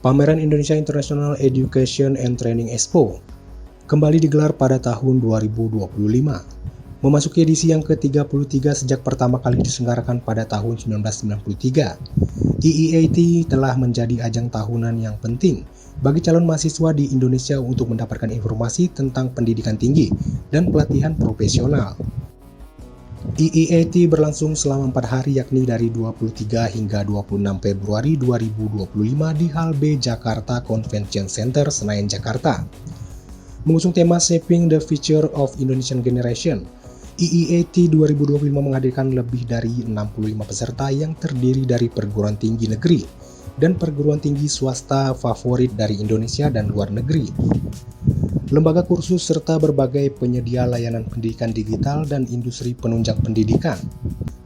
Pameran Indonesia International Education and Training Expo kembali digelar pada tahun 2025. Memasuki edisi yang ke-33 sejak pertama kali diselenggarakan pada tahun 1993, IEAT telah menjadi ajang tahunan yang penting bagi calon mahasiswa di Indonesia untuk mendapatkan informasi tentang pendidikan tinggi dan pelatihan profesional. IEAT berlangsung selama 4 hari yakni dari 23 hingga 26 Februari 2025 di Hal B Jakarta Convention Center, Senayan, Jakarta. Mengusung tema Shaping the Future of Indonesian Generation, IEAT 2025 menghadirkan lebih dari 65 peserta yang terdiri dari perguruan tinggi negeri dan perguruan tinggi swasta favorit dari Indonesia dan luar negeri, lembaga kursus serta berbagai penyedia layanan pendidikan digital dan industri penunjang pendidikan.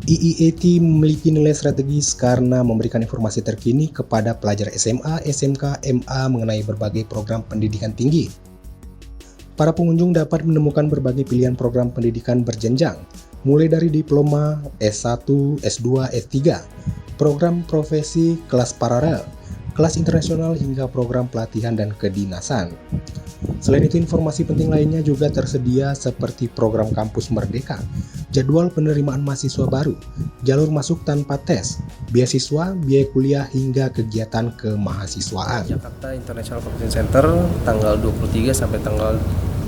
IEAT memiliki nilai strategis karena memberikan informasi terkini kepada pelajar SMA, SMK, MA mengenai berbagai program pendidikan tinggi. Para pengunjung dapat menemukan berbagai pilihan program pendidikan berjenjang, mulai dari diploma, S1, S2, S3, program profesi, kelas paralel, kelas internasional hingga program pelatihan dan kedinasan. Selain itu, informasi penting lainnya juga tersedia seperti program kampus merdeka, jadwal penerimaan mahasiswa baru, jalur masuk tanpa tes, beasiswa, biaya kuliah hingga kegiatan kemahasiswaan. Jakarta International Convention Center tanggal 23 sampai tanggal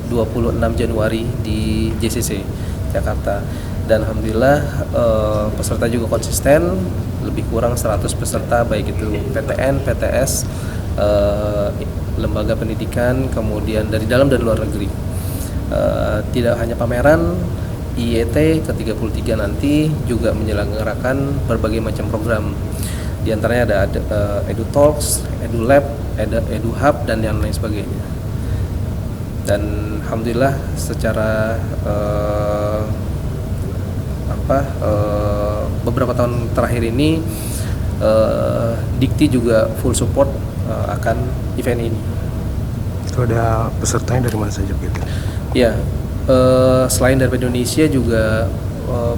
26 Januari di JCC Jakarta. Dan alhamdulillah peserta juga konsisten, lebih kurang 100 peserta baik itu PTN, PTS, lembaga pendidikan, kemudian dari dalam dan luar negeri. Tidak hanya pameran, IET ke-33 nanti juga menyelenggarakan berbagai macam program. Di antaranya ada EduTalks, EduLab, EduHub, dan yang lain sebagainya. Dan alhamdulillah secara beberapa tahun terakhir ini Dikti juga full support akan event ini. Itu ada pesertanya dari mana saja gitu? Ya, selain dari Indonesia juga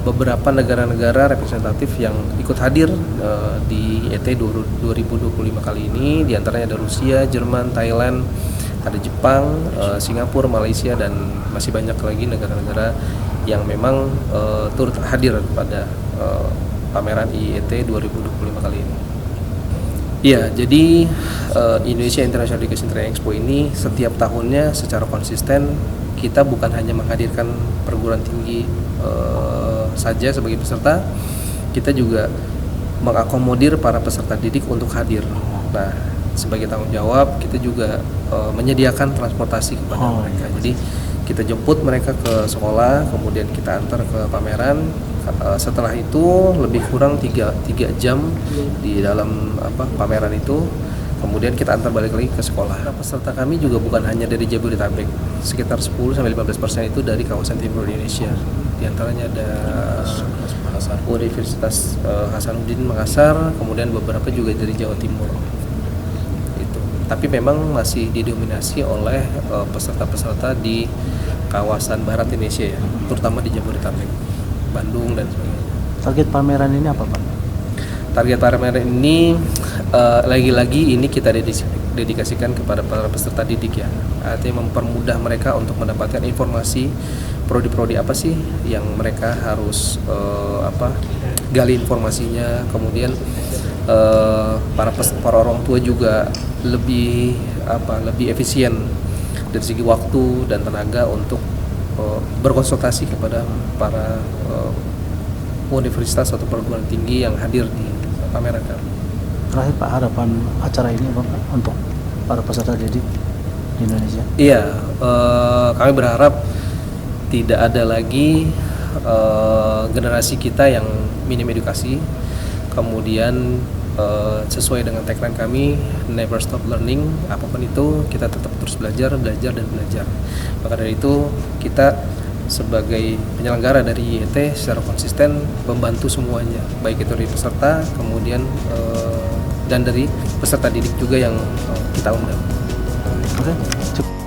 beberapa negara-negara representatif yang ikut hadir di ET 2025 kali ini, diantaranya ada Rusia, Jerman, Thailand, ada Jepang, Singapura, Malaysia, dan masih banyak lagi negara-negara yang memang turut hadir pada pameran IET 2025 kali ini. Iya, jadi Indonesia International Education Training Expo ini setiap tahunnya secara konsisten kita bukan hanya menghadirkan perguruan tinggi saja sebagai peserta, kita juga mengakomodir para peserta didik untuk hadir. Nah, sebagai tanggung jawab kita juga menyediakan transportasi kepada mereka. Jadi kita jemput mereka ke sekolah, kemudian kita antar ke pameran. Setelah itu lebih kurang 3 jam di dalam pameran itu, kemudian kita antar balik lagi ke sekolah. Peserta kami juga bukan hanya dari Jabodetabek, sekitar 10-15% itu dari kawasan timur Indonesia. Di antaranya ada Universitas Hasanuddin Makassar, kemudian beberapa juga dari Jawa Timur. Tapi memang masih didominasi oleh peserta-peserta di kawasan barat Indonesia ya, terutama di Jabodetabek, Bandung dan sebagainya. Target pameran ini apa, Pak? Target pameran ini lagi-lagi ini kita dedikasikan kepada para peserta didik ya. Artinya mempermudah mereka untuk mendapatkan informasi prodi-prodi apa sih yang mereka harus gali informasinya, kemudian para orang tua juga lebih efisien dari segi waktu dan tenaga untuk berkonsultasi kepada para universitas atau perguruan tinggi yang hadir di pameran kami. Terakhir Pak, harapan acara ini apa Pak untuk para peserta didik di Indonesia? Iya, kami berharap tidak ada lagi generasi kita yang minim edukasi. Kemudian sesuai dengan tagline kami, never stop learning, apapun itu kita tetap terus belajar dan belajar. Maka dari itu kita sebagai penyelenggara dari IET secara konsisten membantu semuanya, baik itu dari peserta, kemudian dan dari peserta didik juga yang kita undang. Oke, cukup.